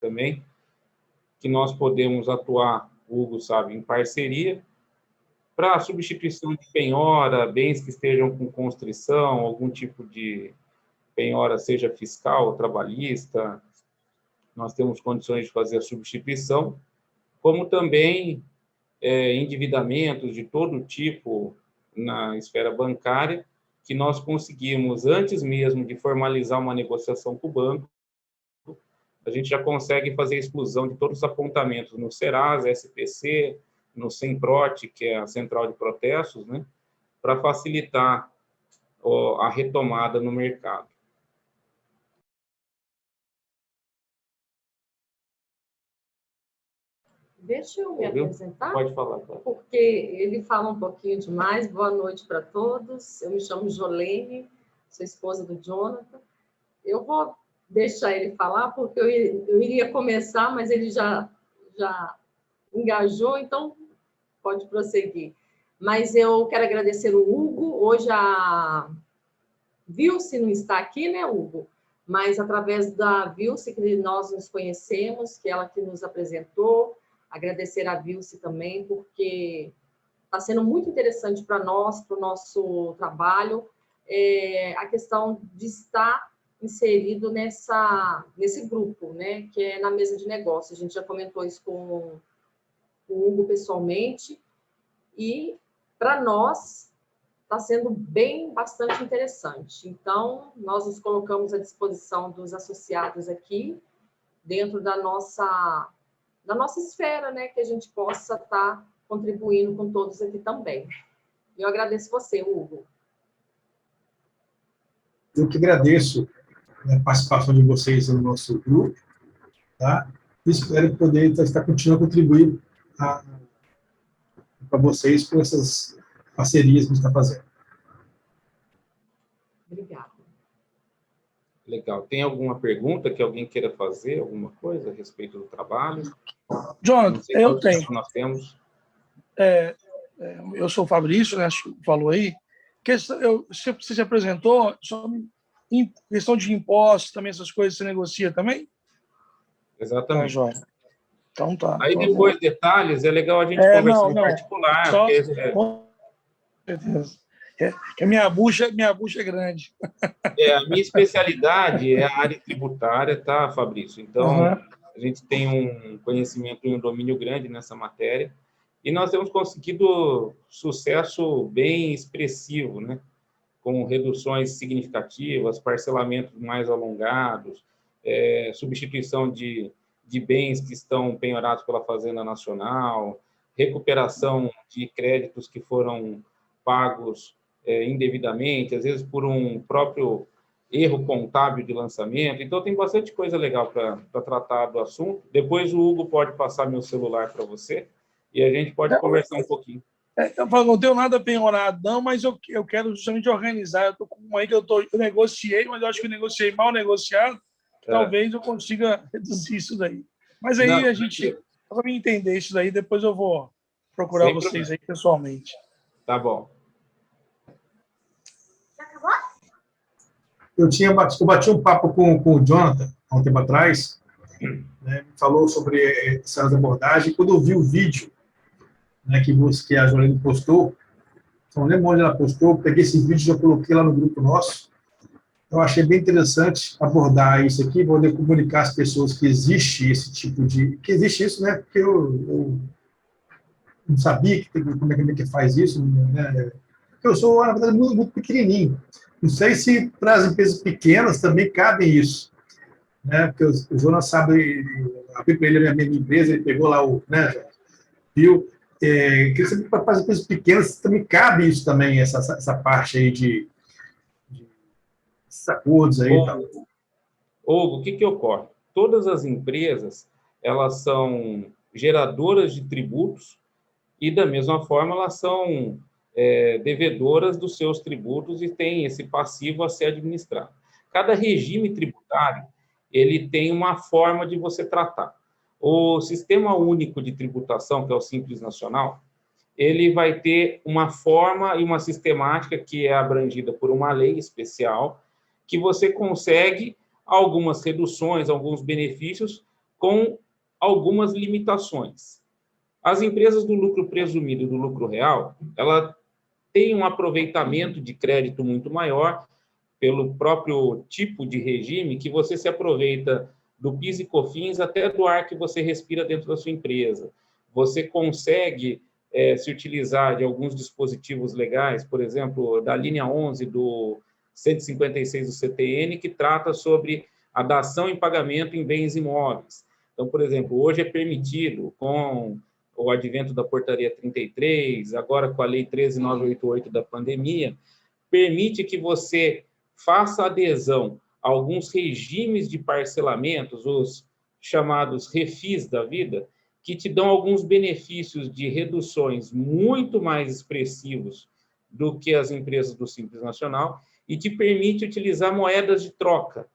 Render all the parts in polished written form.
também, que nós podemos atuar, o Hugo sabe, em parceria, para a substituição de penhora, bens que estejam com constrição, algum tipo de penhora, seja fiscal ou trabalhista, nós temos condições de fazer a substituição, como também endividamentos de todo tipo na esfera bancária, que nós conseguimos, antes mesmo de formalizar uma negociação com o banco, a gente já consegue fazer a exclusão de todos os apontamentos no Serasa, SPC, no Semprot, que é a Central de Protestos, né, para facilitar a retomada no mercado. Deixa eu me apresentar. Pode falar, claro. Porque ele fala um pouquinho demais. Boa noite para todos. Eu me chamo Jolene, sou esposa do Jonathan. Eu vou deixar ele falar, porque eu iria começar, mas ele já engajou, então pode prosseguir. Mas eu quero agradecer o Hugo. Hoje a Vilce não está aqui, né, Hugo? Mas através da Vilce que nós nos conhecemos, que ela que nos apresentou. Agradecer a Vilce também, porque está sendo muito interessante para nós, para o nosso trabalho, a questão de estar inserido nesse grupo, né, que é na mesa de negócio. A gente já comentou isso com o Hugo pessoalmente, e para nós está sendo bastante interessante. Então, nós nos colocamos à disposição dos associados aqui, dentro da nossa esfera, né, que a gente possa estar contribuindo com todos aqui também. Eu agradeço você, Hugo. Eu que agradeço a participação de vocês no nosso grupo, tá? E espero poder estar continuando a contribuir para vocês com essas parcerias que a gente está fazendo. Obrigada. Legal. Tem alguma pergunta que alguém queira fazer, alguma coisa a respeito do trabalho? Jonathan, eu tenho. Nós temos. Eu sou o Fabrício, né? Acho que falou aí. Você se apresentou sobre questão de impostos, também essas coisas você negocia também? Exatamente. Joia. Então tá. Aí depois, detalhes, é legal a gente conversar em particular. Só, porque... Com certeza. Que a minha bucha é grande. A minha especialidade é a área tributária, tá, Fabrício? Então, a gente tem um conhecimento e um domínio grande nessa matéria, e nós temos conseguido sucesso bem expressivo, né? Com reduções significativas, parcelamentos mais alongados, substituição de bens que estão penhorados pela Fazenda Nacional, recuperação de créditos que foram pagos indevidamente, às vezes por um próprio erro contábil de lançamento. Então, tem bastante coisa legal para tratar do assunto. Depois o Hugo pode passar meu celular para você e a gente pode conversar um pouquinho. Eu não tenho nada penhorado, não, mas eu quero justamente organizar. Eu estou com uma aí que eu negociei, mas eu acho que eu negociei mal negociado. Talvez eu consiga reduzir isso daí. Mas aí a gente, para me entender isso daí, depois eu vou procurar Sem vocês problema. aí pessoalmente. Tá bom. Eu bati um papo com o Jonathan há um tempo atrás, né, falou sobre essas abordagens. Quando eu vi o vídeo, né, que a Jolene postou, não lembro onde ela postou, eu peguei esse vídeo e já coloquei lá no grupo nosso. Eu achei bem interessante abordar isso aqui, poder comunicar às pessoas que existe esse tipo de... Que existe isso, né? Porque eu não sabia como é que faz isso, né? Eu sou, na verdade, muito pequenininho. Não sei se para as empresas pequenas também cabe isso, né? Porque o Jonas sabe, abri para ele a minha empresa, ele pegou lá né, viu? Queria saber para as empresas pequenas também cabe isso também, essa parte aí de esses acordos aí e tal. Hugo, o que ocorre? Todas as empresas, elas são geradoras de tributos e, da mesma forma, elas são devedoras dos seus tributos e têm esse passivo a ser administrado. Cada regime tributário, ele tem uma forma de você tratar. O Sistema Único de Tributação, que é o Simples Nacional, ele vai ter uma forma e uma sistemática que é abrangida por uma lei especial, que você consegue algumas reduções, alguns benefícios com algumas limitações. As empresas do lucro presumido e do lucro real, ela tem um aproveitamento de crédito muito maior pelo próprio tipo de regime, que você se aproveita do PIS e COFINS até do ar que você respira dentro da sua empresa. Você consegue se utilizar de alguns dispositivos legais, por exemplo, da linha 11 do 156 do CTN, que trata sobre a dação em pagamento em bens imóveis. Então, por exemplo, hoje é permitido, com o advento da portaria 33, agora com a lei 13988 da pandemia, permite que você faça adesão a alguns regimes de parcelamentos, os chamados refis da vida, que te dão alguns benefícios de reduções muito mais expressivos do que as empresas do Simples Nacional e te permite utilizar moedas de troca,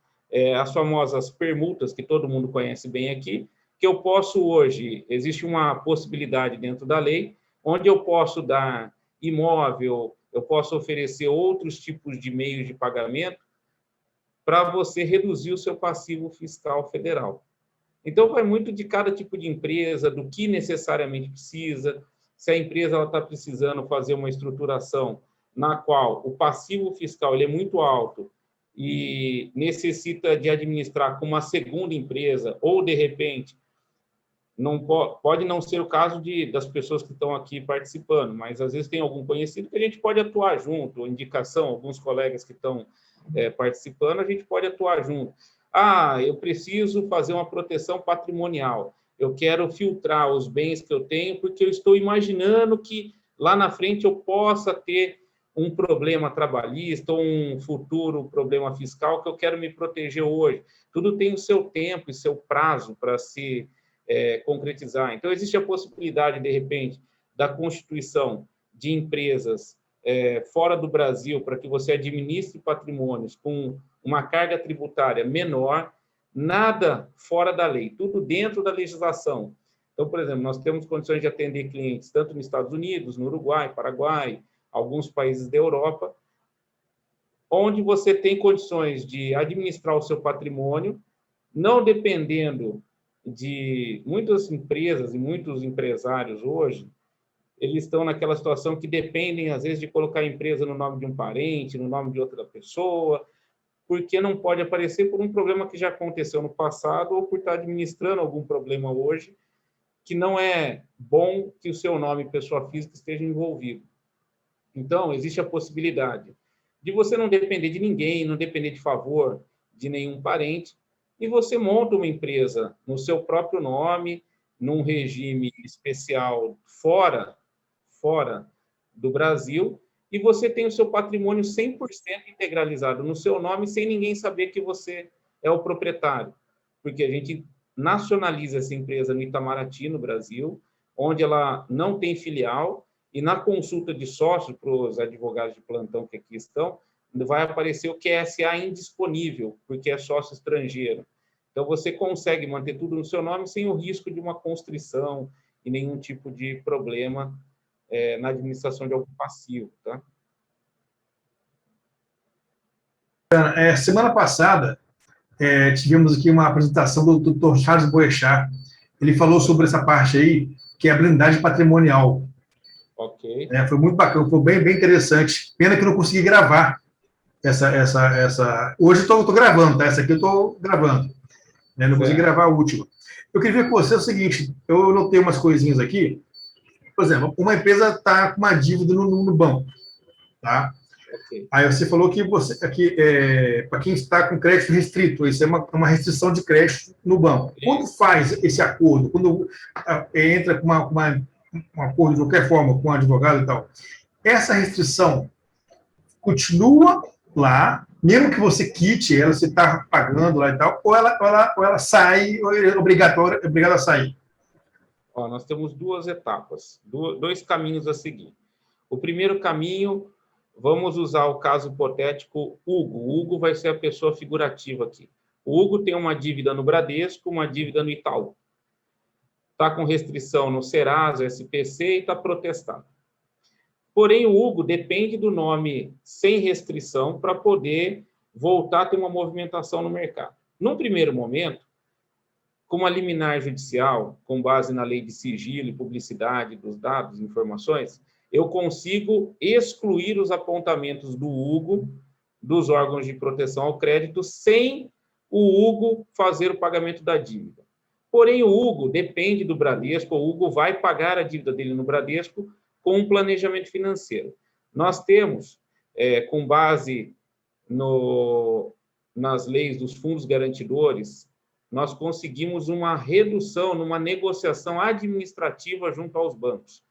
as famosas permutas, que todo mundo conhece bem aqui, que eu posso hoje, existe uma possibilidade dentro da lei, onde eu posso dar imóvel, eu posso oferecer outros tipos de meios de pagamento para você reduzir o seu passivo fiscal federal. Então, vai muito de cada tipo de empresa, do que necessariamente precisa, se a empresa está precisando fazer uma estruturação na qual o passivo fiscal ele é muito alto e necessita de administrar com uma segunda empresa, ou, de repente, não pode não ser o caso das pessoas que estão aqui participando, mas às vezes tem algum conhecido que a gente pode atuar junto, indicação, alguns colegas que estão participando, a gente pode atuar junto. Eu preciso fazer uma proteção patrimonial, eu quero filtrar os bens que eu tenho, porque eu estou imaginando que lá na frente eu possa ter um problema trabalhista ou um futuro problema fiscal que eu quero me proteger hoje. Tudo tem o seu tempo e seu prazo para se concretizar. Então, existe a possibilidade, de repente, da constituição de empresas fora do Brasil para que você administre patrimônios com uma carga tributária menor, nada fora da lei, tudo dentro da legislação. Então, por exemplo, nós temos condições de atender clientes tanto nos Estados Unidos, no Uruguai, Paraguai, alguns países da Europa, onde você tem condições de administrar o seu patrimônio, não dependendo de muitas empresas e muitos empresários hoje, eles estão naquela situação que dependem, às vezes, de colocar a empresa no nome de um parente, no nome de outra pessoa, porque não pode aparecer por um problema que já aconteceu no passado ou por estar administrando algum problema hoje, que não é bom que o seu nome, pessoa física, esteja envolvido. Então, existe a possibilidade de você não depender de ninguém, não depender de favor de nenhum parente, e você monta uma empresa no seu próprio nome, num regime especial fora do Brasil, e você tem o seu patrimônio 100% integralizado no seu nome, sem ninguém saber que você é o proprietário. Porque a gente nacionaliza essa empresa no Itamaraty, no Brasil, onde ela não tem filial, e na consulta de sócios para os advogados de plantão que aqui estão, vai aparecer o QSA indisponível, porque é sócio estrangeiro. Então, você consegue manter tudo no seu nome sem o risco de uma constrição e nenhum tipo de problema na administração de algum passivo. Tá? Semana passada, tivemos aqui uma apresentação do Dr. Charles Boechat. Ele falou sobre essa parte aí, que é a blindagem patrimonial. Ok. Foi muito bacana, foi bem interessante. Pena que eu não consegui gravar essa. Hoje eu estou gravando, tá? Essa aqui eu estou gravando. Não consegui gravar a última. Eu queria ver com você o seguinte: eu notei umas coisinhas aqui. Por exemplo, uma empresa está com uma dívida no banco. Tá? Okay. Aí você falou que para quem está com crédito restrito, isso é uma restrição de crédito no banco. Quando faz esse acordo, quando entra com um acordo de qualquer forma com um advogado e tal, essa restrição continua lá, mesmo que você quite ela, você está pagando lá e tal, ou ela sai, ou é obrigado a sair? Nós temos duas etapas, dois caminhos a seguir. O primeiro caminho, vamos usar o caso hipotético Hugo. O Hugo vai ser a pessoa figurativa aqui. O Hugo tem uma dívida no Bradesco, uma dívida no Itaú. Está com restrição no Serasa, SPC e está protestado. Porém, o Hugo depende do nome sem restrição para poder voltar a ter uma movimentação no mercado. Num primeiro momento, com uma liminar judicial, com base na lei de sigilo e publicidade dos dados e informações, eu consigo excluir os apontamentos do Hugo dos órgãos de proteção ao crédito sem o Hugo fazer o pagamento da dívida. Porém, o Hugo depende do Bradesco, o Hugo vai pagar a dívida dele no Bradesco com um planejamento financeiro. Nós temos, com base nas leis dos fundos garantidores, nós conseguimos uma redução numa negociação administrativa junto aos bancos.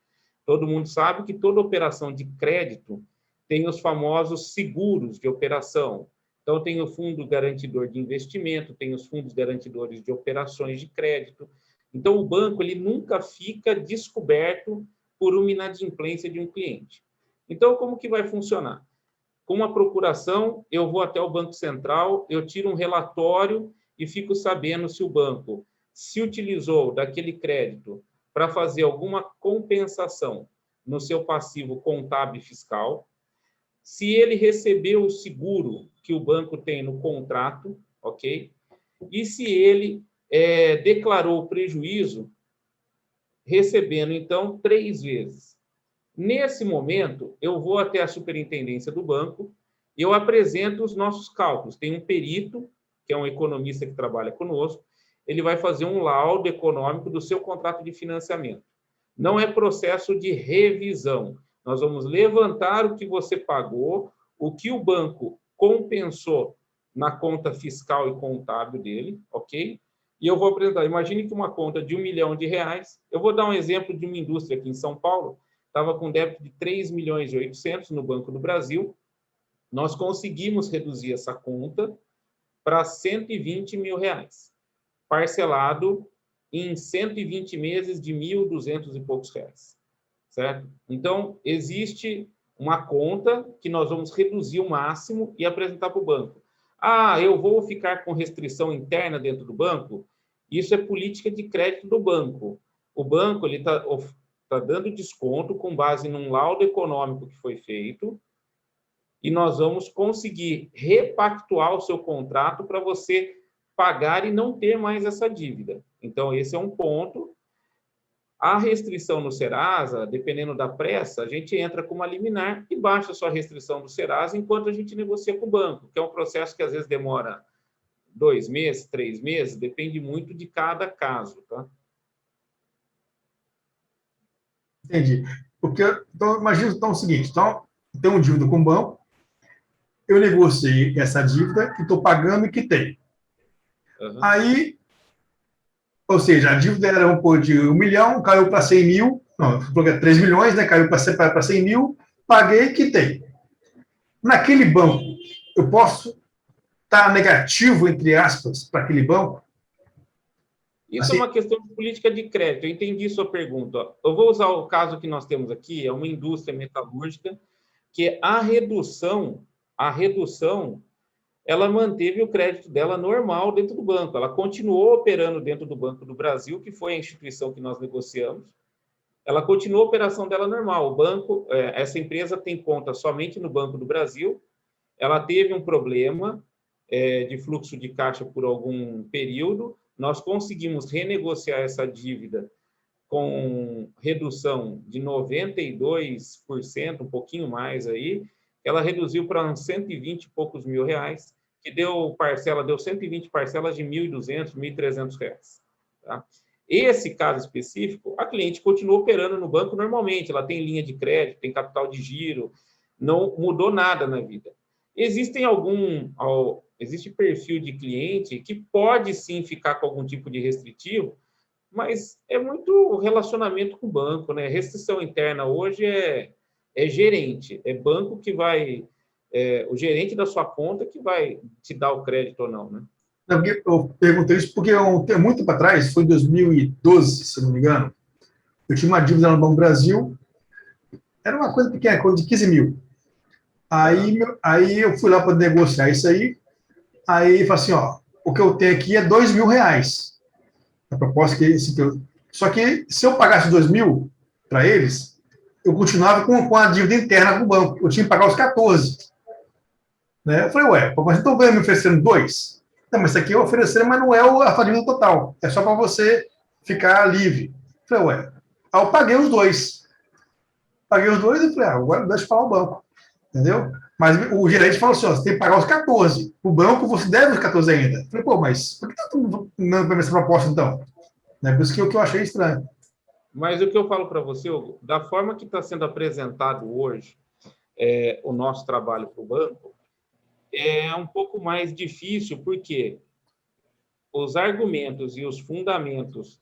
Todo mundo sabe que toda operação de crédito tem os famosos seguros de operação. Então, tem o fundo garantidor de investimento, tem os fundos garantidores de operações de crédito. Então, o banco ele nunca fica descoberto por uma inadimplência de um cliente. Então, como que vai funcionar? Com uma procuração, eu vou até o Banco Central, eu tiro um relatório e fico sabendo se o banco se utilizou daquele crédito para fazer alguma compensação no seu passivo contábil e fiscal, se ele recebeu o seguro que o banco tem no contrato, ok? E se ele declarou prejuízo, recebendo, então, 3 vezes. Nesse momento, eu vou até a superintendência do banco, eu apresento os nossos cálculos. Tem um perito, que é um economista que trabalha conosco, ele vai fazer um laudo econômico do seu contrato de financiamento. Não é processo de revisão. Nós vamos levantar o que você pagou, o que o banco compensou na conta fiscal e contábil dele, ok? E eu vou apresentar. Imagine que uma conta de R$1 milhão, eu vou dar um exemplo de uma indústria aqui em São Paulo, estava com débito de 3.800.000 no Banco do Brasil, nós conseguimos reduzir essa conta para R$120 mil, parcelado em 120 meses de 1.200 e poucos reais, certo? Então, existe uma conta que nós vamos reduzir o máximo e apresentar para o banco. Ah, eu vou ficar com restrição interna dentro do banco? Isso é política de crédito do banco. O banco está dando desconto com base num laudo econômico que foi feito e nós vamos conseguir repactuar o seu contrato para você pagar e não ter mais essa dívida. Então, esse é um ponto. A restrição no Serasa, dependendo da pressa, a gente entra com uma liminar e baixa a sua restrição do Serasa enquanto a gente negocia com o banco, que é um processo que às vezes demora 2 meses, 3 meses, depende muito de cada caso, tá? Entendi. Porque, então, imagina então, o seguinte, então, tem um dívida com o banco, eu negociei essa dívida que estou pagando e que tem. Uhum. Aí, ou seja, a dívida era de 1 milhão, caiu para 100 mil, não, 3 milhões, né, caiu para 100 mil, paguei e quitei. Naquele banco, eu posso estar negativo, entre aspas, para aquele banco? Isso assim, é uma questão de política de crédito. Eu entendi sua pergunta. Eu vou usar o caso que nós temos aqui, é uma indústria metalúrgica, que a redução, ela manteve o crédito dela normal dentro do banco. Ela continuou operando dentro do Banco do Brasil, que foi a instituição que nós negociamos. Ela continuou a operação dela normal. O banco, essa empresa tem conta somente no Banco do Brasil. Ela teve um problema de fluxo de caixa por algum período. Nós conseguimos renegociar essa dívida com redução de 92%, um pouquinho mais aí. Ela reduziu para uns 120 e poucos mil reais, que deu 120 parcelas de R$ 1.200, R$ 1.300. Tá? Esse caso específico, a cliente continua operando no banco normalmente, ela tem linha de crédito, tem capital de giro, não mudou nada na vida. Existe perfil de cliente que pode sim ficar com algum tipo de restritivo, mas é muito relacionamento com o banco, né? Restrição interna hoje é gerente, é banco que vai, o gerente da sua conta que vai te dar o crédito ou não, né? Eu perguntei isso porque muito para trás, foi em 2012, se não me engano, eu tinha uma dívida no Banco Brasil, era uma coisa pequena, coisa de 15 mil. Aí eu fui lá para negociar isso aí, aí falei assim, ó, o que eu tenho aqui é R$ 2.000, a proposta só que se eu pagasse 2 mil para eles, eu continuava com a dívida interna com o banco, eu tinha que pagar os 14. Né? Eu falei, ué, mas então vai me oferecendo 2? Não, mas isso aqui é oferecer, mas não é a sua dívida total. É só para você ficar livre. Eu falei, ué. Aí eu paguei os dois. Paguei os dois e falei, agora deixa eu falar o banco. Entendeu? Mas o gerente falou assim, ó, você tem que pagar os 14. O banco, você deve os 14 ainda. Eu falei, pô, mas por que tá dando para essa proposta, então? É por isso que eu achei estranho. Mas o que eu falo para você, Hugo, da forma que está sendo apresentado hoje o nosso trabalho para o banco, é um pouco mais difícil, porque os argumentos e os fundamentos,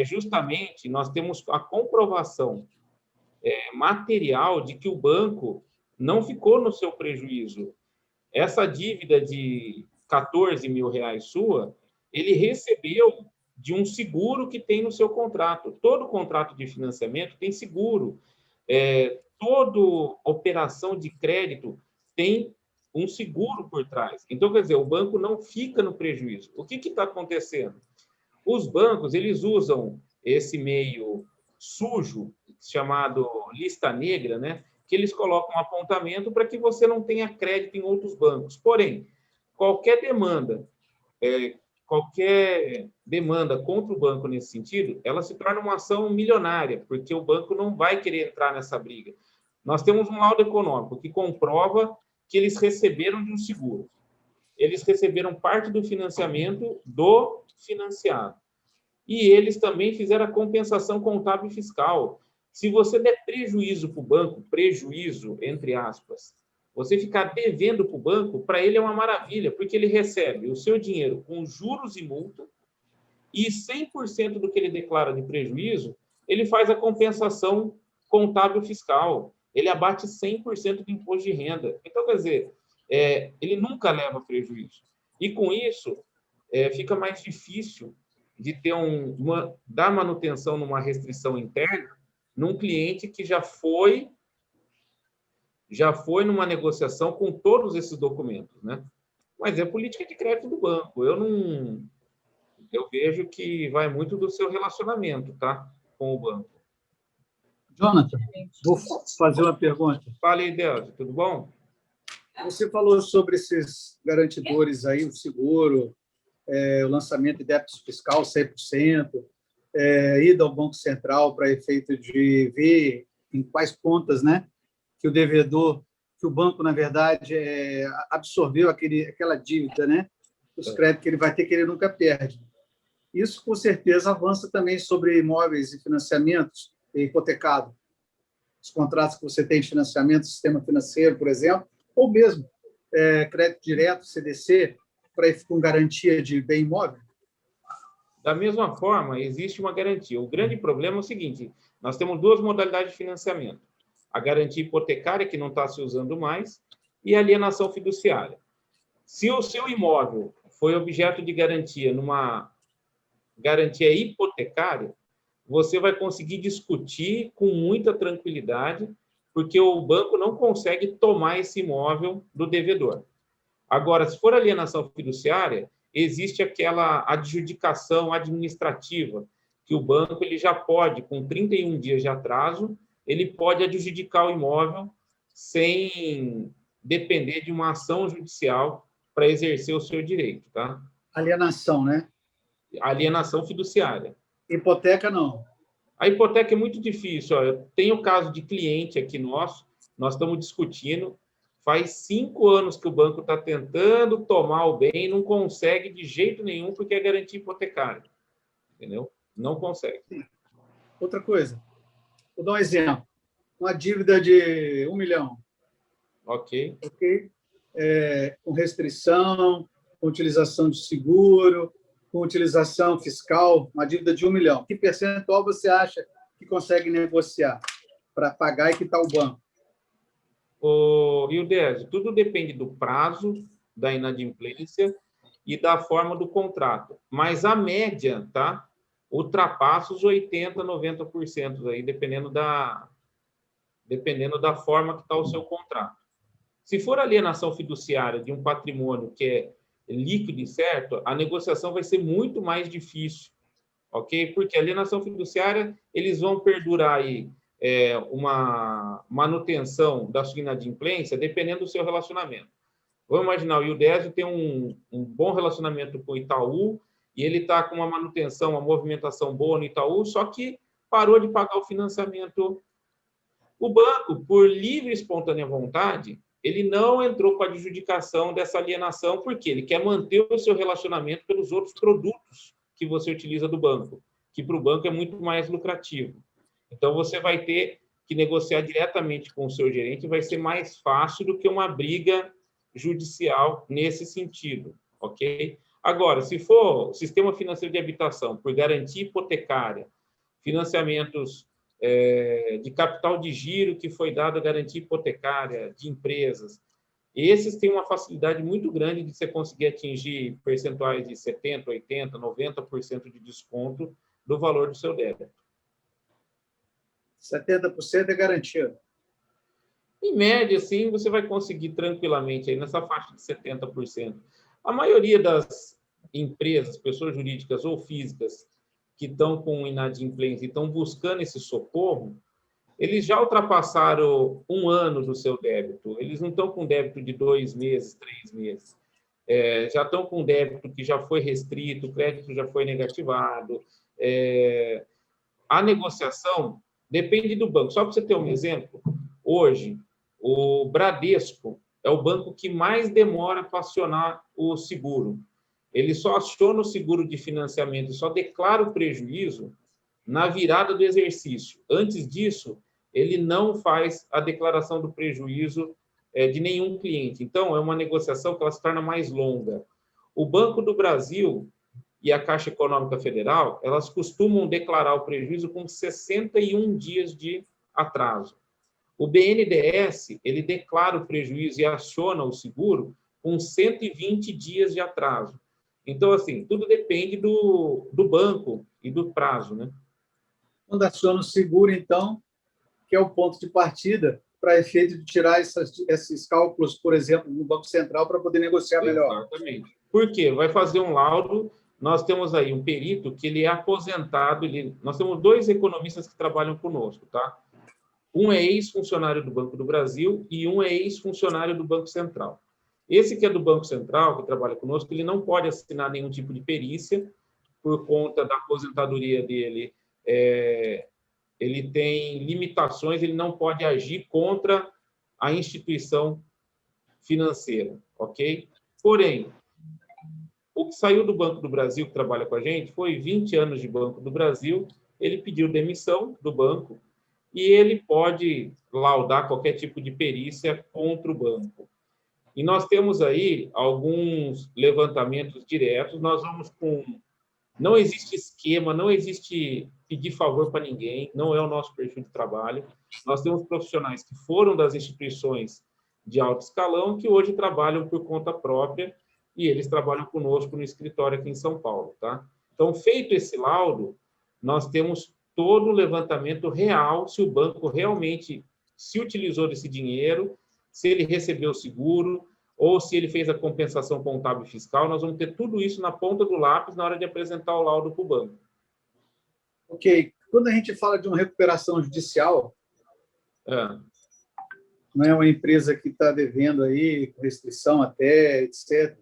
justamente, nós temos a comprovação material de que o banco não ficou no seu prejuízo. Essa dívida de 14 mil reais sua, ele recebeu de um seguro que tem no seu contrato. Todo contrato de financiamento tem seguro. Toda operação de crédito tem um seguro por trás. Então, quer dizer, o banco não fica no prejuízo. O que está acontecendo? Os bancos, eles usam esse meio sujo, chamado lista negra, né? Que eles colocam um apontamento para que você não tenha crédito em outros bancos. Porém, qualquer demanda contra o banco nesse sentido, ela se torna uma ação milionária, porque o banco não vai querer entrar nessa briga. Nós temos um laudo econômico que comprova que eles receberam de um seguro. Eles receberam parte do financiamento do financiado. E eles também fizeram a compensação contábil e fiscal. Se você der prejuízo para o banco, prejuízo, entre aspas, você ficar devendo para o banco, para ele é uma maravilha, porque ele recebe o seu dinheiro com juros e multa, e 100% do que ele declara de prejuízo, ele faz a compensação contábil fiscal. Ele abate 100% do imposto de renda. Então, quer dizer, ele nunca leva prejuízo. E, com isso, fica mais difícil de ter dar manutenção numa restrição interna num cliente que já foi numa negociação com todos esses documentos, né? Mas é política de crédito do banco. Eu vejo que vai muito do seu relacionamento, tá? Com o banco. Jonathan, vou fazer uma pergunta. Fala aí, Delcio, tudo bom? Você falou sobre esses garantidores aí, o seguro, o lançamento de débito fiscal 100%, ida ao Banco Central para efeito de ver em quais contas, né, que o devedor, que o banco, na verdade, absorveu aquela dívida, né, os créditos que ele vai ter, que ele nunca perde. Isso, com certeza, avança também sobre imóveis e financiamentos hipotecado. Os contratos que você tem de financiamento, sistema financeiro, por exemplo, ou mesmo crédito direto, CDC, com garantia de bem imóvel? Da mesma forma, existe uma garantia. O grande problema é o seguinte, nós temos duas modalidades de financiamento. A garantia hipotecária, que não está se usando mais, e a alienação fiduciária. Se o seu imóvel foi objeto de garantia numa garantia hipotecária, você vai conseguir discutir com muita tranquilidade, porque o banco não consegue tomar esse imóvel do devedor. Agora, se for alienação fiduciária, existe aquela adjudicação administrativa, que o banco ele já pode, com 31 dias de atraso, ele pode adjudicar o imóvel sem depender de uma ação judicial para exercer o seu direito, tá? Alienação, né? Alienação fiduciária. Hipoteca, não. A hipoteca é muito difícil. Eu tenho o caso de cliente aqui nosso, nós estamos discutindo, faz 5 anos que o banco está tentando tomar o bem e não consegue de jeito nenhum porque é garantia hipotecária. Entendeu? Não consegue. Outra coisa, vou dar um exemplo. Uma dívida de 1 milhão. Ok. Com restrição, com utilização de seguro, com utilização fiscal, uma dívida de 1 milhão. Que percentual você acha que consegue negociar para pagar e quitar o banco? Ildésio, tudo depende do prazo da inadimplência e da forma do contrato. Mas a média, tá? Ultrapassa os 80%, 90% aí, dependendo da forma que está o seu contrato. Se for alienação fiduciária de um patrimônio que é líquido e certo, a negociação vai ser muito mais difícil, ok? Porque a alienação fiduciária, eles vão perdurar aí uma manutenção da sua inadimplência dependendo do seu relacionamento. Vamos imaginar, o Ildésio tem um bom relacionamento com o Itaú e ele está com uma manutenção, uma movimentação boa no Itaú, só que parou de pagar o financiamento. O banco, por livre e espontânea vontade, ele não entrou com a adjudicação dessa alienação, porque ele quer manter o seu relacionamento pelos outros produtos que você utiliza do banco, que para o banco é muito mais lucrativo. Então, você vai ter que negociar diretamente com o seu gerente, vai ser mais fácil do que uma briga judicial nesse sentido, ok? Agora, se for sistema financeiro de habitação, por garantia hipotecária, financiamentos de capital de giro que foi dado a garantia hipotecária de empresas, esses têm uma facilidade muito grande de você conseguir atingir percentuais de 70%, 80%, 90% de desconto do valor do seu débito. 70% é garantido. Em média, sim, você vai conseguir tranquilamente aí nessa faixa de 70%. A maioria das empresas, pessoas jurídicas ou físicas, que estão com inadimplência e estão buscando esse socorro, eles já ultrapassaram 1 ano do seu débito. Eles não estão com débito de 2 meses, 3 meses. Já estão com débito que já foi restrito, o crédito já foi negativado. A negociação depende do banco. Só para você ter um exemplo, hoje, o Bradesco é o banco que mais demora para acionar o seguro. Ele só aciona o seguro de financiamento e só declara o prejuízo na virada do exercício. Antes disso, ele não faz a declaração do prejuízo de nenhum cliente. Então, é uma negociação que ela se torna mais longa. O Banco do Brasil e a Caixa Econômica Federal, elas costumam declarar o prejuízo com 61 dias de atraso. O BNDES, ele declara o prejuízo e aciona o seguro com 120 dias de atraso. Então, assim, tudo depende do banco e do prazo, né? Quando aciona o seguro, então, que é o ponto de partida para efeito de tirar esses cálculos, por exemplo, no Banco Central para poder negociar melhor. Exatamente. Por quê? Vai fazer um laudo. Nós temos aí um perito que ele é aposentado. Nós temos 2 economistas que trabalham conosco, tá? Um é ex-funcionário do Banco do Brasil e um é ex-funcionário do Banco Central. Esse que é do Banco Central, que trabalha conosco, ele não pode assinar nenhum tipo de perícia por conta da aposentadoria dele. Ele tem limitações, ele não pode agir contra a instituição financeira, ok? Porém, o que saiu do Banco do Brasil, que trabalha com a gente, foi 20 anos de Banco do Brasil, ele pediu demissão do banco e ele pode laudar qualquer tipo de perícia contra o banco. E nós temos aí alguns levantamentos diretos, nós vamos com... Não existe esquema, não existe pedir favor para ninguém, não é o nosso perfil de trabalho. Nós temos profissionais que foram das instituições de alto escalão que hoje trabalham por conta própria e eles trabalham conosco no escritório aqui em São Paulo, tá? Então, feito esse laudo, nós temos todo o levantamento real, se o banco realmente se utilizou desse dinheiro, se ele recebeu o seguro, ou se ele fez a compensação contábil e fiscal, nós vamos ter tudo isso na ponta do lápis na hora de apresentar o laudo para o banco. Ok. Quando a gente fala de uma recuperação judicial, não é uma empresa que está devendo aí, com restrição até, etc.,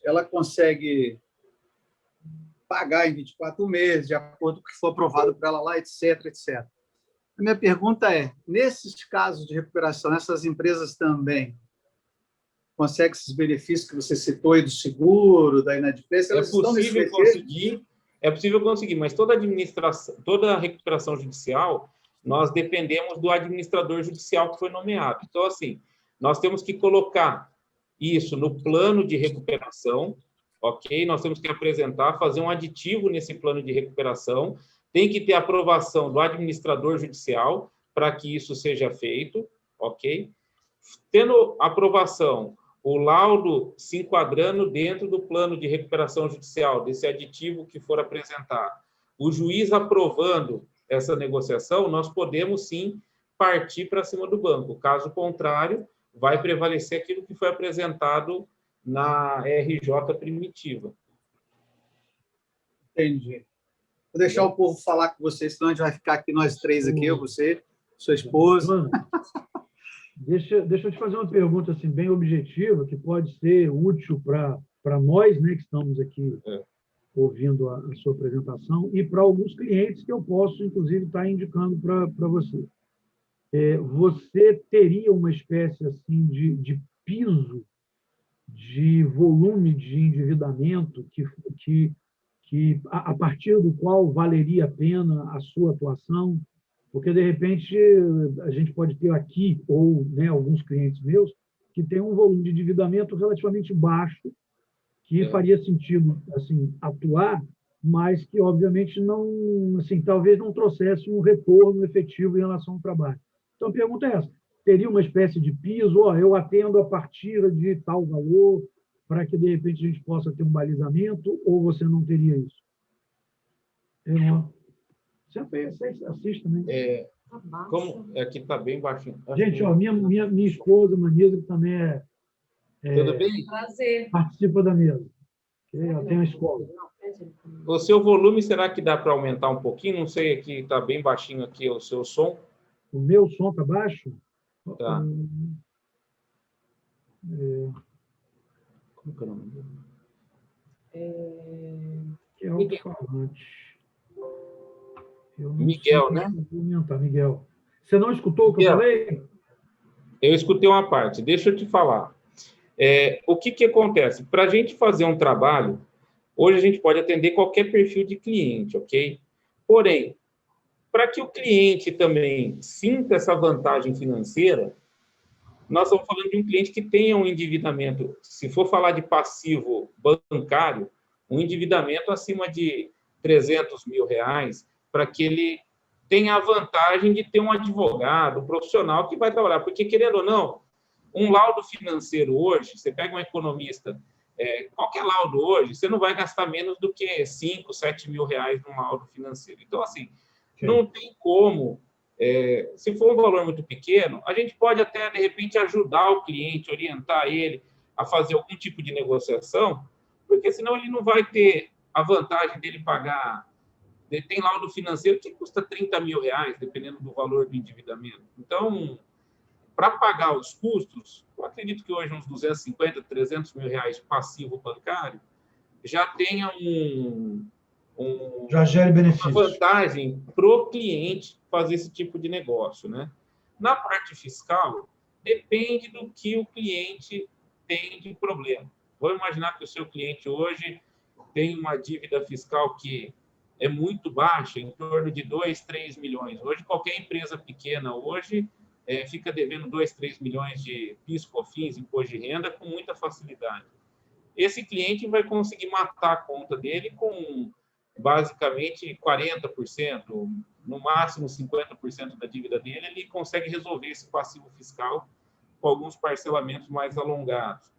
ela consegue pagar em 24 meses, de acordo com o que for aprovado para ela lá, etc., etc. A minha pergunta é, nesses casos de recuperação, essas empresas também conseguem esses benefícios que você citou aí do seguro, da inadimplência? É possível conseguir, mas toda administração, toda recuperação judicial, nós dependemos do administrador judicial que foi nomeado. Então, assim, nós temos que colocar isso no plano de recuperação, ok? Nós temos que apresentar, fazer um aditivo nesse plano de recuperação, tem que ter aprovação do administrador judicial para que isso seja feito, ok? Tendo aprovação, o laudo se enquadrando dentro do plano de recuperação judicial, desse aditivo que for apresentar, o juiz aprovando essa negociação, nós podemos, sim, partir para cima do banco. Caso contrário, vai prevalecer aquilo que foi apresentado na RJ primitiva. Entendi. Vou deixar o povo falar com vocês, senão a gente vai ficar aqui nós 3 aqui, eu, você, sua esposa. Deixa eu te fazer uma pergunta assim, bem objetiva, que pode ser útil para nós, né, que estamos aqui ouvindo a sua apresentação, e para alguns clientes que eu posso, inclusive, estar indicando para você. Você teria uma espécie assim de piso, de volume de endividamento que a partir do qual valeria a pena a sua atuação? Porque, de repente, a gente pode ter aqui, ou né, alguns clientes meus, que têm um volume de endividamento relativamente baixo, que faria sentido assim, atuar, mas que, obviamente, não, assim, talvez não trouxesse um retorno efetivo em relação ao trabalho. Então, a pergunta é essa: teria uma espécie de piso? Eu atendo a partir de tal valor, para que, de repente, a gente possa ter um balizamento, ou você não teria isso? Você assiste também. Como aqui está bem baixinho. Gente, minha esposa, Manisa, que também tudo bem? Prazer. Participa da mesa. Eu tenho a escola. O seu volume, será que dá para aumentar um pouquinho? Não sei, aqui está bem baixinho aqui o seu som. O meu som está baixo? Tá. Como que é o nome dele? Que é alto-falante. Miguel, né? Miguel. Você não escutou o que eu falei? Eu escutei uma parte. Deixa eu te falar. O que acontece? Para a gente fazer um trabalho, hoje a gente pode atender qualquer perfil de cliente, ok? Porém, para que o cliente também sinta essa vantagem financeira, nós estamos falando de um cliente que tenha um endividamento, se for falar de passivo bancário, um endividamento acima de R$300 mil, para que ele tenha a vantagem de ter um advogado, um profissional que vai trabalhar. Porque, querendo ou não, um laudo financeiro hoje, você pega um economista, qualquer laudo hoje, você não vai gastar menos do que R$5, R$7 mil num laudo financeiro. Então, assim, não tem como, se for um valor muito pequeno, a gente pode até, de repente, ajudar o cliente, orientar ele a fazer algum tipo de negociação, porque senão ele não vai ter a vantagem dele pagar. Tem laudo financeiro que custa R$30 mil, dependendo do valor do endividamento. Então, para pagar os custos, eu acredito que hoje uns 250, 300 mil reais passivo bancário já tenha já gere benefício. Uma vantagem para o cliente fazer esse tipo de negócio, né? Na parte fiscal, depende do que o cliente tem de problema. Vou imaginar que o seu cliente hoje tem uma dívida fiscal que é muito baixa, em torno de 2, 3 milhões. Hoje, qualquer empresa pequena hoje fica devendo 2, 3 milhões de PIS, COFINS, imposto de renda com muita facilidade. Esse cliente vai conseguir matar a conta dele com basicamente 40%, no máximo 50% da dívida dele, ele consegue resolver esse passivo fiscal com alguns parcelamentos mais alongados.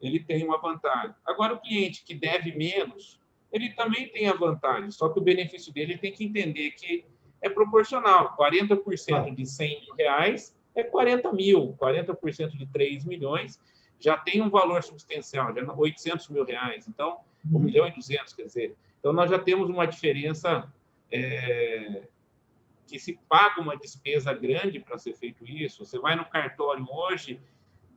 Ele tem uma vantagem. Agora, o cliente que deve menos, ele também tem a vantagem, só que o benefício dele tem que entender que é proporcional. 40% de 100 mil reais é 40 mil, 40% de 3 milhões já tem um valor substancial, já 800 mil reais. Então, 1 milhão e 200, quer dizer. Então, nós já temos uma diferença que se paga uma despesa grande para ser feito isso. Você vai no cartório hoje,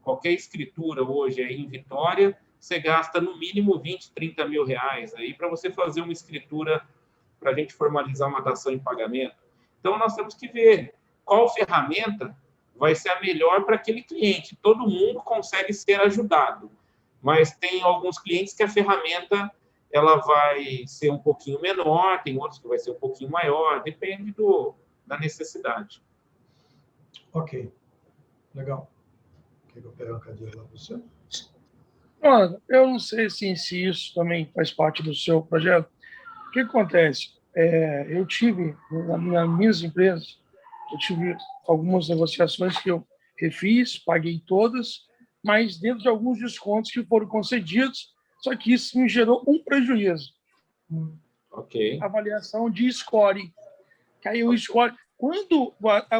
qualquer escritura hoje é em Vitória, você gasta no mínimo 20, 30 mil reais aí para você fazer uma escritura para a gente formalizar uma dação em pagamento. Então, nós temos que ver qual ferramenta vai ser a melhor para aquele cliente. Todo mundo consegue ser ajudado, mas tem alguns clientes que a ferramenta ela vai ser um pouquinho menor, tem outros que vai ser um pouquinho maior, depende da necessidade. Ok, legal. Quer que eu pegue uma cadeira lá para você? Eu não sei se isso também faz parte do seu projeto. O que acontece? Eu tive, nas minhas empresas, eu tive algumas negociações que eu refiz, paguei todas, mas dentro de alguns descontos que foram concedidos, só que isso me gerou um prejuízo. Ok. Avaliação de score. Que aí o score, quando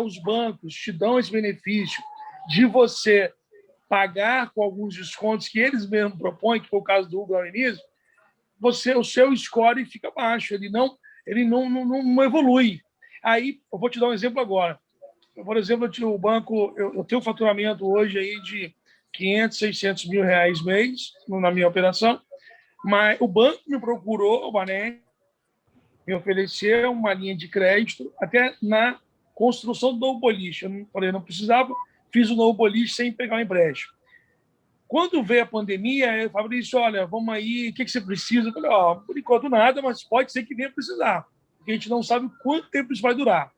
os bancos te dão esse benefício de você pagar com alguns descontos que eles mesmos propõem, que foi o caso do Hugo ao início, o seu score fica baixo, ele não evolui. Aí, eu vou te dar um exemplo agora. por exemplo, o banco, eu tenho um faturamento hoje aí de 500, 600 mil reais mês na minha operação, mas o banco me procurou, o Banesp, me ofereceu uma linha de crédito até na construção do novo boliche. Eu falei, não precisava, fiz o novo boliche sem pegar um empréstimo. Quando veio a pandemia, eu falei isso, olha, vamos aí, o que você precisa? Eu falei, por enquanto nada, mas pode ser que venha precisar, porque a gente não sabe quanto tempo isso vai durar.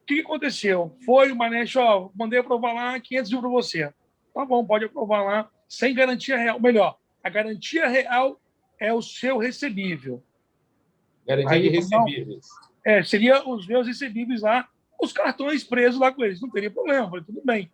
O que aconteceu? Foi o Banesp, mandei aprovar lá 500 mil para você. Tá bom, pode aprovar lá, sem garantia real. Melhor, a garantia real é o seu recebível. Garantia de recebíveis. Seria os meus recebíveis lá, os cartões presos lá com eles. Não teria problema, falei, tudo bem.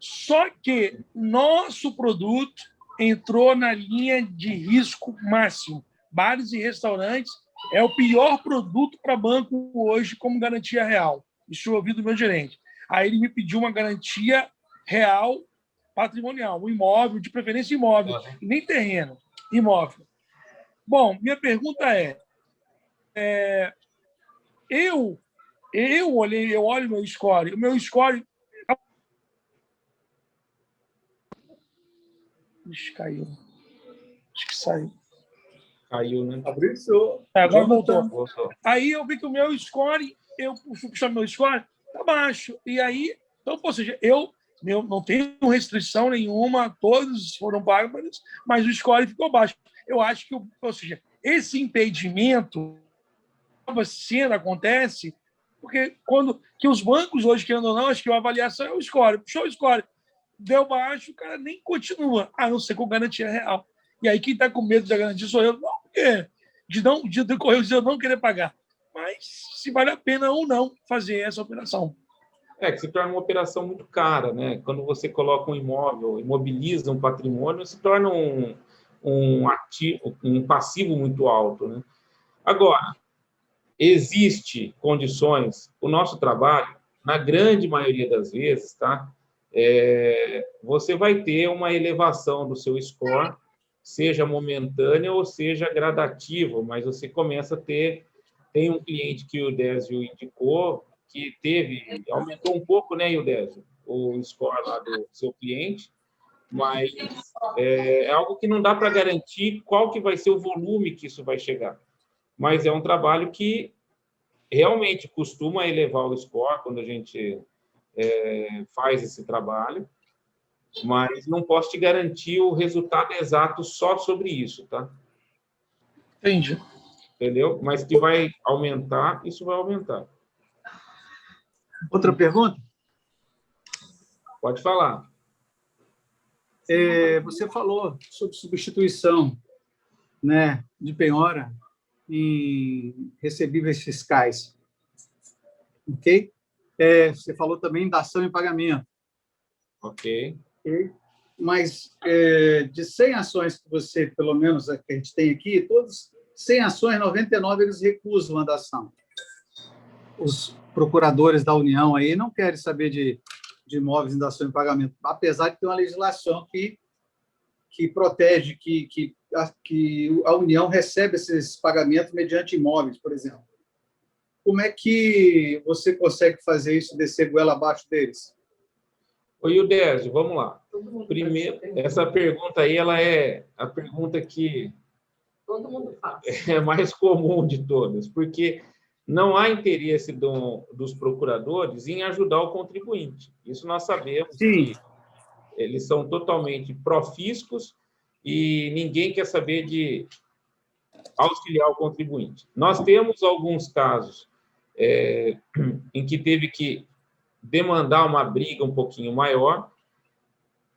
Só que nosso produto entrou na linha de risco máximo. Bares e restaurantes é o pior produto para banco hoje como garantia real. Isso eu ouvi do meu gerente. Aí ele me pediu uma garantia real patrimonial, um imóvel, de preferência imóvel, nem terreno, imóvel. Bom, minha pergunta eu olho meu score, o meu score... Ixi, caiu. Acho que saiu. Caiu, né? Fabrício. Agora voltou. Aí eu vi que o meu score, eu puxo meu score, tá baixo. E aí, então, ou seja, eu não tenho restrição nenhuma, todos foram pagos, mas o score ficou baixo. Eu acho que, ou seja, esse impedimento acontece porque que os bancos hoje, querendo ou não, acho que a avaliação é o score. Puxou o score, deu baixo, o cara nem continua, a não ser com garantia real. E aí quem está com medo da garantia sou eu, não, porque de decorrer de eu não querer pagar. Mas se vale a pena ou não fazer essa operação. Que se torna uma operação muito cara, né? Quando você coloca um imóvel, imobiliza um patrimônio, se torna um passivo muito alto, né? Agora, existe condições, o nosso trabalho, na grande maioria das vezes, tá? Você vai ter uma elevação do seu score, seja momentânea ou seja gradativa, mas você começa a ter... Tem um cliente que o Désio indicou, que aumentou um pouco, né, Désio, o score lá do seu cliente, mas é algo que não dá para garantir qual que vai ser o volume que isso vai chegar. Mas é um trabalho que realmente costuma elevar o score quando a gente faz esse trabalho, mas não posso te garantir o resultado exato só sobre isso, tá? Entendi. Entendeu? Mas que vai aumentar, isso vai aumentar. Outra pergunta? Pode falar. Você falou sobre substituição, né, de penhora em recebíveis fiscais. Ok? Você falou também da ação em pagamento. Ok. Mas de 100 ações que você, pelo menos, que a gente tem aqui, todas 100 ações, 99 eles recusam a dação. Os procuradores da União aí não querem saber de imóveis em dação em pagamento, apesar de ter uma legislação que protege que a União recebe esses pagamentos mediante imóveis, por exemplo. Como é que você consegue fazer isso, descer goela abaixo deles? Oi, Désio, vamos lá. Primeiro, essa pergunta aí, ela é a pergunta que todo mundo faz. É mais comum de todas, porque não há interesse dos procuradores em ajudar o contribuinte. Isso nós sabemos. Sim. Que eles são totalmente profíscuos e ninguém quer saber de auxiliar o contribuinte. Nós temos alguns casos em que teve que demandar uma briga um pouquinho maior,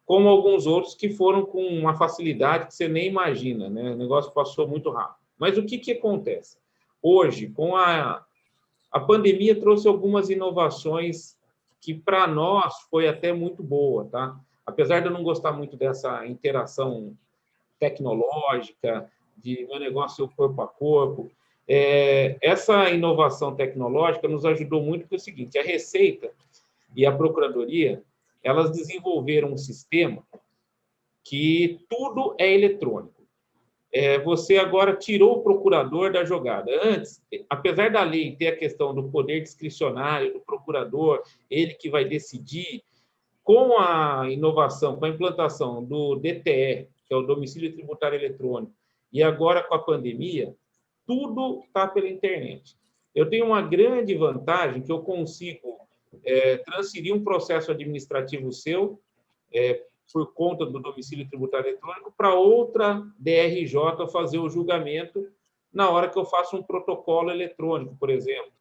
como alguns outros que foram com uma facilidade que você nem imagina, né? O negócio passou muito rápido. Mas o que acontece? Hoje, com a pandemia, trouxe algumas inovações que, para nós, foi até muito boa, tá? Apesar de eu não gostar muito dessa interação tecnológica, de meu negócio corpo a corpo, essa inovação tecnológica nos ajudou muito, porque é o seguinte, a Receita e a Procuradoria, elas desenvolveram um sistema que tudo é eletrônico. você agora tirou o procurador da jogada. Antes, apesar da lei ter a questão do poder discricionário do procurador, ele que vai decidir, com a inovação, com a implantação do DTE, que é o Domicílio Tributário Eletrônico, e agora com a pandemia, tudo está pela internet. Eu tenho uma grande vantagem que eu consigo transferir um processo administrativo seu, por conta do domicílio tributário eletrônico, para outra DRJ fazer o julgamento na hora que eu faço um protocolo eletrônico, por exemplo.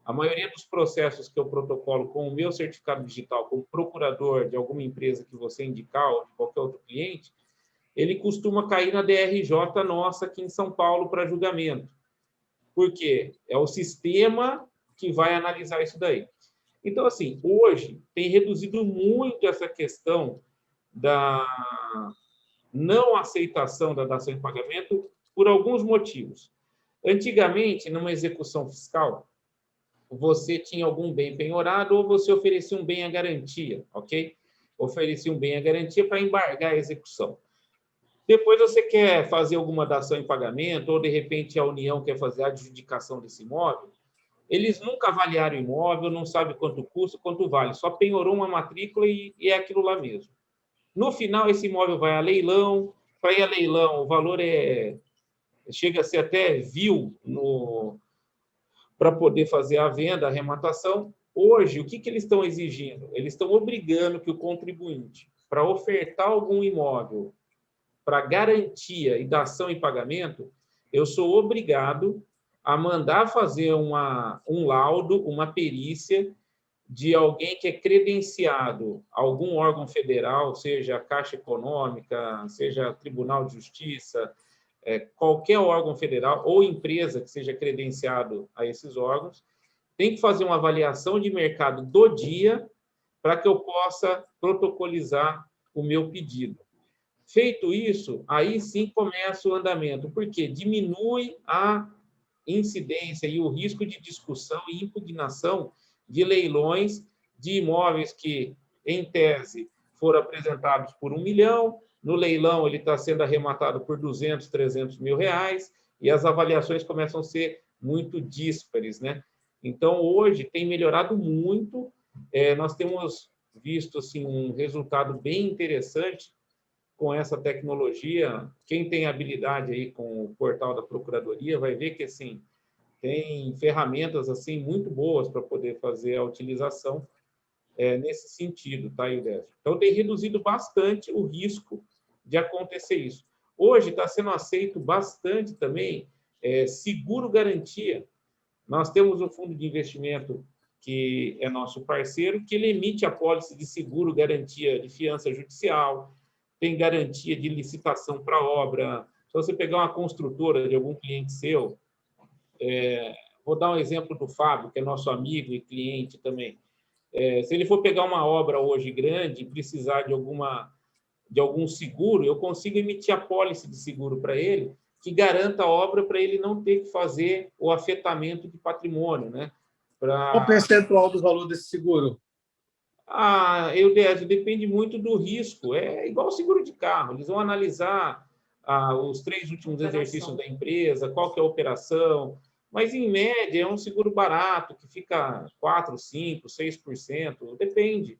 A maioria dos processos que eu protocolo com o meu certificado digital, como procurador de alguma empresa que você indicar ou de qualquer outro cliente, ele costuma cair na DRJ nossa aqui em São Paulo para julgamento. Por quê? É o sistema que vai analisar isso daí. Então, assim, hoje tem reduzido muito essa questão da não aceitação da dação em pagamento por alguns motivos. Antigamente, numa execução fiscal, você tinha algum bem penhorado ou você oferecia um bem à garantia, ok? Oferecia um bem à garantia para embargar a execução. Depois você quer fazer alguma dação em pagamento ou, de repente, a União quer fazer a adjudicação desse imóvel, eles nunca avaliaram o imóvel, não sabem quanto custa, quanto vale, só penhorou uma matrícula e é aquilo lá mesmo. No final, esse imóvel vai a leilão, para ir a leilão, o valor chega a ser até vil para poder fazer a venda, a arrematação. Hoje, o que eles estão exigindo? Eles estão obrigando que o contribuinte, para ofertar algum imóvel para garantia e dação em pagamento, eu sou obrigado a mandar fazer um laudo, uma perícia de alguém que é credenciado a algum órgão federal, seja a Caixa Econômica, seja Tribunal de Justiça, qualquer órgão federal ou empresa que seja credenciado a esses órgãos, tem que fazer uma avaliação de mercado do dia para que eu possa protocolizar o meu pedido. Feito isso, aí sim começa o andamento, porque diminui a incidência e o risco de discussão e impugnação de leilões de imóveis que, em tese, foram apresentados por 1 milhão, no leilão ele está sendo arrematado por 200, 300 mil reais, e as avaliações começam a ser muito díspares, né? Então, hoje, tem melhorado muito, nós temos visto assim, um resultado bem interessante com essa tecnologia. Quem tem habilidade aí com o portal da Procuradoria vai ver que, assim, tem ferramentas assim muito boas para poder fazer a utilização nesse sentido, tá, Ildésio? Então, tem reduzido bastante o risco de acontecer isso. Hoje está sendo aceito bastante também seguro-garantia. Nós temos um fundo de investimento que é nosso parceiro, que ele emite apólice de seguro-garantia de fiança judicial, tem garantia de licitação para obra. Se você pegar uma construtora de algum cliente seu, vou dar um exemplo do Fábio, que é nosso amigo e cliente também. Se ele for pegar uma obra hoje grande e precisar de algum seguro, eu consigo emitir apólice de seguro para ele, que garanta a obra para ele não ter que fazer o afetamento de patrimônio, né? Qual o percentual do valor desse seguro? Eudésio, depende muito do risco. É igual o seguro de carro. Eles vão analisar os 3 últimos exercícios da empresa, qual que é a operação. Mas, em média, é um seguro barato, que fica 4%, 5%, 6%, depende.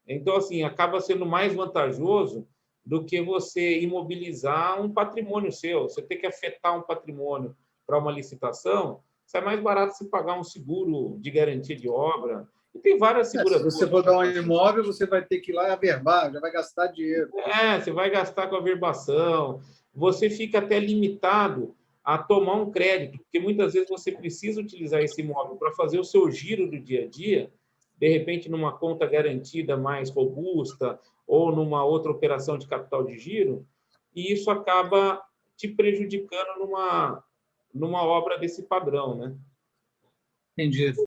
Então, assim, acaba sendo mais vantajoso do que você imobilizar um patrimônio seu. Você tem que afetar um patrimônio para uma licitação, sai mais barato você pagar um seguro de garantia de obra. E tem várias seguradoras. Se você for dar um imóvel, você vai ter que ir lá e averbar, já vai gastar dinheiro. Você vai gastar com averbação. Você fica até limitado a tomar um crédito, porque muitas vezes você precisa utilizar esse imóvel para fazer o seu giro do dia a dia, de repente numa conta garantida mais robusta ou numa outra operação de capital de giro, e isso acaba te prejudicando numa obra desse padrão, né? Entendi.